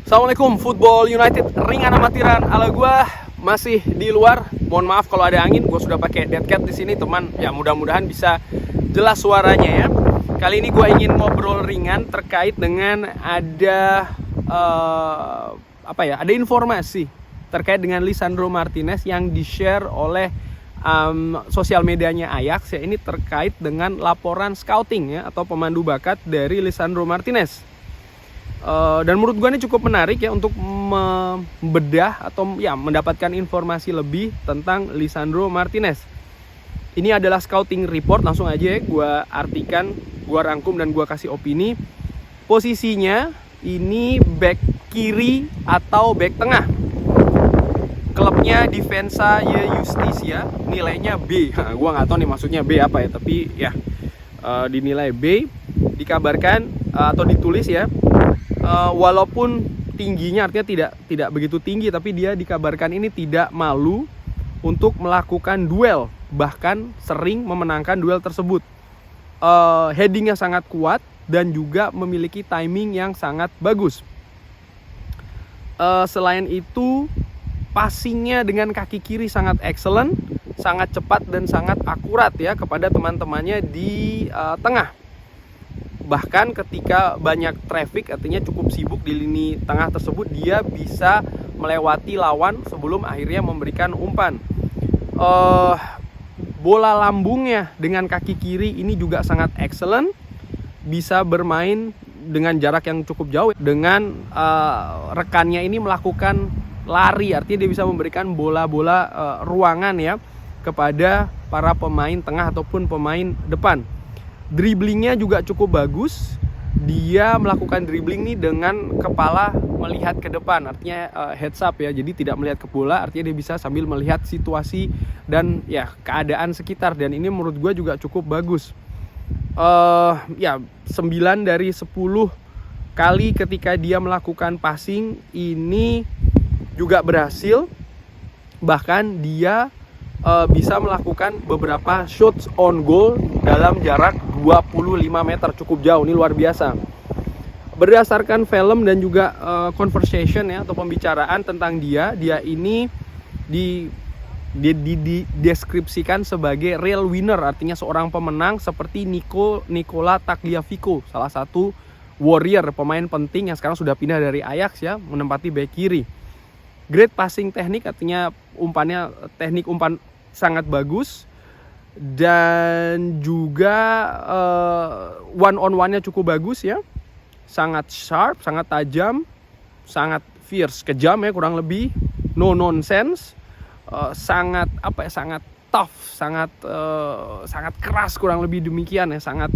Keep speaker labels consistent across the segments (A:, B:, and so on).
A: Assalamualaikum, Football United ringan amatiran ala gue masih di luar. Mohon maaf kalau ada angin, gue sudah pakai dead cat di sini teman. Ya mudah-mudahan bisa jelas suaranya ya. Kali ini gue ingin ngobrol ringan terkait dengan ada ada informasi terkait dengan Lisandro Martinez yang di-share oleh sosial medianya Ajax ya. Ini terkait dengan laporan scouting ya atau pemandu bakat dari Lisandro Martinez. Dan menurut gue ini cukup menarik ya untuk membedah atau ya mendapatkan informasi lebih tentang Lisandro Martinez. Ini adalah scouting report, langsung aja ya gue artikan, gue rangkum dan gue kasih opini. Posisinya ini back kiri atau back tengah. Klubnya Defensa Justicia, nilainya B. Gue nggak tahu nih maksudnya B apa ya, tapi ya dinilai B. Dikabarkan atau ditulis ya. Walaupun tingginya artinya tidak begitu tinggi, tapi dia dikabarkan ini tidak malu untuk melakukan duel, bahkan sering memenangkan duel tersebut. Headingnya sangat kuat dan juga memiliki timing yang sangat bagus. Selain itu, passingnya dengan kaki kiri sangat excellent, sangat cepat dan sangat akurat ya kepada teman-temannya di tengah. Bahkan ketika banyak traffic, artinya cukup sibuk di lini tengah tersebut, dia bisa melewati lawan sebelum akhirnya memberikan umpan. Bola lambungnya dengan kaki kiri ini juga sangat excellent, bisa bermain dengan jarak yang cukup jauh. Dengan rekannya ini melakukan lari, artinya dia bisa memberikan bola-bola ruangan ya kepada para pemain tengah ataupun pemain depan. Dribblingnya juga cukup bagus. Dia melakukan dribbling nih dengan kepala melihat ke depan, artinya heads up ya. Jadi tidak melihat ke bola, artinya dia bisa sambil melihat situasi dan ya keadaan sekitar. Dan ini menurut gue juga cukup bagus. 9 dari 10 kali ketika dia melakukan passing ini juga berhasil. Bahkan dia bisa melakukan beberapa shots on goal dalam jarak 25 meter, cukup jauh, ini luar biasa. Berdasarkan film dan juga conversation ya atau pembicaraan tentang dia ini dideskripsikan sebagai real winner, artinya seorang pemenang seperti Nicola Tagliafico, salah satu warrior, pemain penting yang sekarang sudah pindah dari Ajax ya, menempati bek kiri. Great passing teknik, artinya teknik umpan sangat bagus. Dan juga one on one-nya cukup bagus ya. Sangat sharp, sangat tajam, sangat fierce, kejam ya kurang lebih. No nonsense. Sangat tough, sangat keras kurang lebih demikian ya. Sangat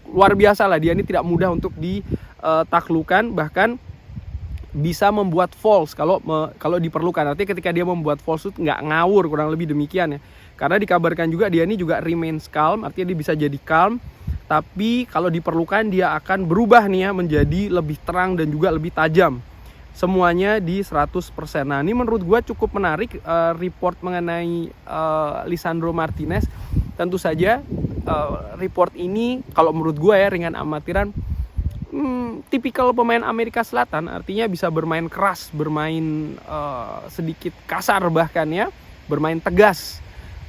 A: luar biasa lah, dia ini tidak mudah untuk ditaklukkan, bahkan bisa membuat false kalau diperlukan. Artinya ketika dia membuat false itu nggak ngawur, kurang lebih demikian ya. Karena dikabarkan juga dia ini juga remains calm, artinya dia bisa jadi calm, tapi kalau diperlukan dia akan berubah nih ya menjadi lebih terang dan juga lebih tajam. Semuanya di 100%. Nah, ini menurut gue cukup menarik report mengenai Lisandro Martinez. Tentu saja report ini kalau menurut gue ya ringan amatiran, tipikal pemain Amerika Selatan, artinya bisa bermain keras, bermain sedikit kasar bahkan ya, bermain tegas.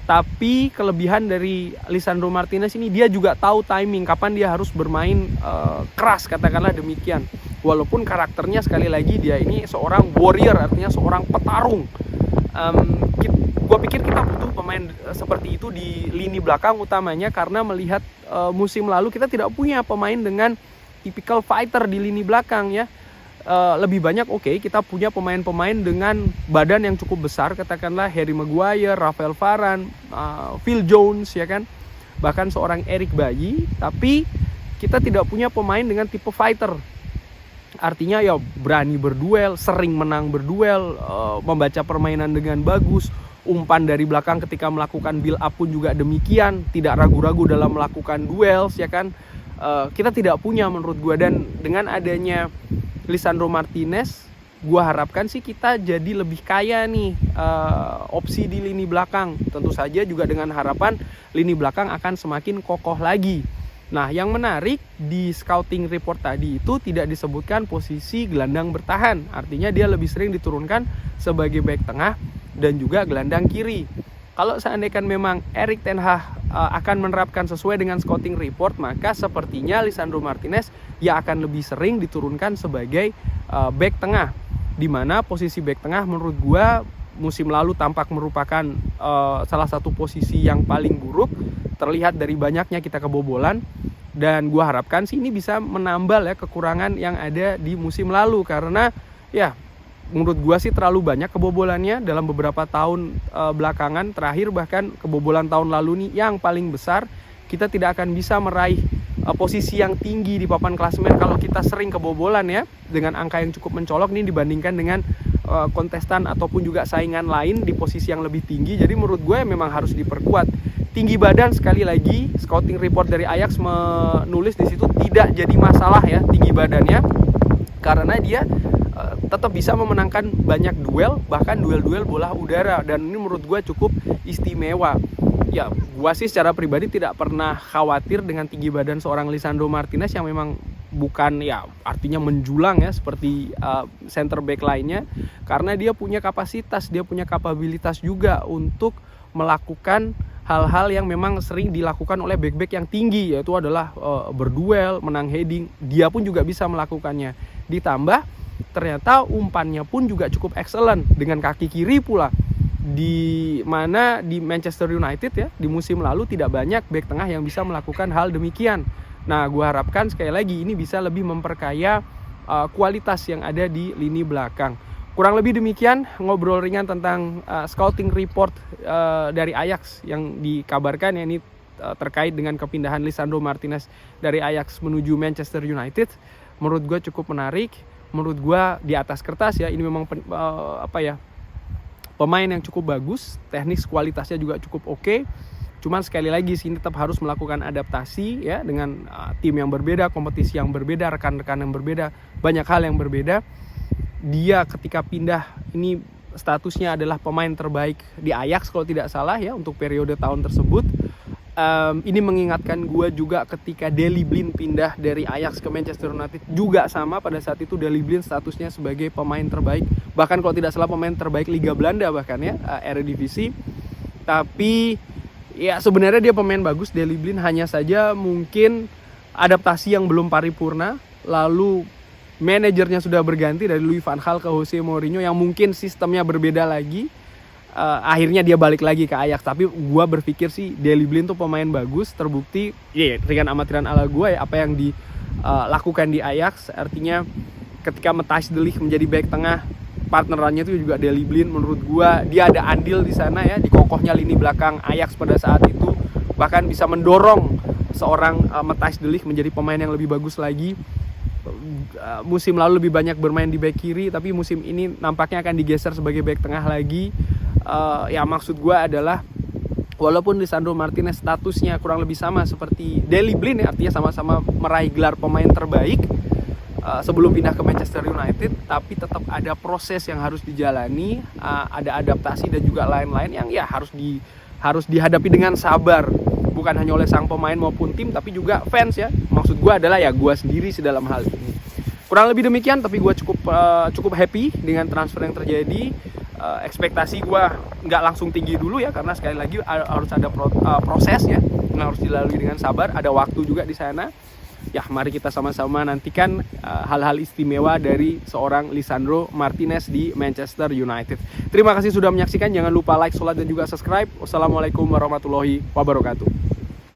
A: Tapi kelebihan dari Lisandro Martinez ini, dia juga tahu timing kapan dia harus bermain keras, katakanlah demikian. Walaupun karakternya sekali lagi dia ini seorang warrior, artinya seorang petarung. Gue pikir kita butuh pemain seperti itu di lini belakang utamanya, karena melihat musim lalu kita tidak punya pemain dengan tipikal fighter di lini belakang ya. Lebih banyak kita punya pemain-pemain dengan badan yang cukup besar, katakanlah Harry Maguire, Rafael Varane, Phil Jones ya kan, bahkan seorang Eric Bailly. Tapi kita tidak punya pemain dengan tipe fighter, artinya ya berani berduel, sering menang berduel, membaca permainan dengan bagus, umpan dari belakang ketika melakukan build up pun juga demikian, tidak ragu-ragu dalam melakukan duels ya kan. Kita tidak punya menurut gue. Dan dengan adanya Lisandro Martinez, gue harapkan sih kita jadi lebih kaya nih opsi di lini belakang. Tentu saja juga dengan harapan lini belakang akan semakin kokoh lagi. Nah, yang menarik di scouting report tadi itu tidak disebutkan posisi gelandang bertahan. Artinya dia lebih sering diturunkan sebagai back tengah dan juga gelandang kiri. Kalau seandainya memang Erik ten Hag akan menerapkan sesuai dengan scouting report, maka sepertinya Lisandro Martinez ya akan lebih sering diturunkan sebagai back tengah. Di mana posisi back tengah menurut gua musim lalu tampak merupakan salah satu posisi yang paling buruk, terlihat dari banyaknya kita kebobolan, dan gua harapkan sih ini bisa menambal ya kekurangan yang ada di musim lalu, karena ya menurut gua sih terlalu banyak kebobolannya dalam beberapa tahun belakangan terakhir, bahkan kebobolan tahun lalu nih yang paling besar. Kita tidak akan bisa meraih posisi yang tinggi di papan klasemen kalau kita sering kebobolan ya, dengan angka yang cukup mencolok nih dibandingkan dengan kontestan ataupun juga saingan lain di posisi yang lebih tinggi. Jadi menurut gue memang harus diperkuat tinggi badan. Sekali lagi scouting report dari Ajax menulis di situ tidak jadi masalah ya tinggi badannya, karena dia tetap bisa memenangkan banyak duel, bahkan duel-duel bola udara, dan ini menurut gue cukup istimewa. Ya, gue sih secara pribadi tidak pernah khawatir dengan tinggi badan seorang Lisandro Martinez yang memang bukan ya artinya menjulang ya seperti center back lainnya, karena dia punya kapasitas, dia punya kapabilitas juga untuk melakukan hal-hal yang memang sering dilakukan oleh back-back yang tinggi, yaitu adalah berduel, menang heading. Dia pun juga bisa melakukannya. Ditambah ternyata umpannya pun juga cukup excellent dengan kaki kiri pula, di mana di Manchester United ya di musim lalu tidak banyak back tengah yang bisa melakukan hal demikian. Nah, gue harapkan sekali lagi ini bisa lebih memperkaya kualitas yang ada di lini belakang. Kurang lebih demikian ngobrol ringan tentang scouting report dari Ajax yang dikabarkan ya, ini terkait dengan kepindahan Lisandro Martinez dari Ajax menuju Manchester United. Menurut gue cukup menarik. Menurut gue di atas kertas ya ini memang pemain yang cukup bagus, teknik kualitasnya juga cukup oke. Cuman sekali lagi sini tetap harus melakukan adaptasi ya dengan tim yang berbeda, kompetisi yang berbeda, rekan-rekan yang berbeda, banyak hal yang berbeda. Dia ketika pindah ini statusnya adalah pemain terbaik di Ajax kalau tidak salah ya untuk periode tahun tersebut. Ini mengingatkan gue juga ketika Daley Blind pindah dari Ajax ke Manchester United, juga sama pada saat itu Daley Blind statusnya sebagai pemain terbaik, bahkan kalau tidak salah pemain terbaik Liga Belanda bahkan ya, Eredivisie. Tapi ya sebenarnya dia pemain bagus Daley Blind, hanya saja mungkin adaptasi yang belum paripurna, lalu manajernya sudah berganti dari Louis van Gaal ke Jose Mourinho yang mungkin sistemnya berbeda lagi. Akhirnya dia balik lagi ke Ajax. Tapi gue berpikir sih Daley Blind tuh pemain bagus, terbukti dengan amatiran ala gue ya apa yang dilakukan di Ajax. Artinya ketika Matthijs de Ligt menjadi back tengah, partnerannya itu juga Daley Blind. Menurut gue dia ada andil di sana ya, di kokohnya lini belakang Ajax pada saat itu, bahkan bisa mendorong seorang Matthijs de Ligt menjadi pemain yang lebih bagus lagi. Musim lalu lebih banyak bermain di back kiri, tapi musim ini nampaknya akan digeser sebagai back tengah lagi. Ya maksud gue adalah walaupun Lisandro Martinez statusnya kurang lebih sama seperti Daley Blind ya, artinya sama-sama meraih gelar pemain terbaik sebelum pindah ke Manchester United, tapi tetap ada proses yang harus dijalani, ada adaptasi dan juga lain-lain yang ya harus dihadapi dengan sabar, bukan hanya oleh sang pemain maupun tim, tapi juga fans ya. Maksud gue adalah ya gue sendiri sih dalam hal ini. Kurang lebih demikian, tapi gue cukup happy dengan transfer yang terjadi. Ekspektasi gue nggak langsung tinggi dulu ya, karena sekali lagi harus ada proses ya, yang harus dilalui dengan sabar, ada waktu juga di sana. Ya mari kita sama-sama nantikan hal-hal istimewa dari seorang Lisandro Martinez di Manchester United. Terima kasih sudah menyaksikan, jangan lupa like, share, dan juga subscribe. Wassalamualaikum warahmatullahi wabarakatuh.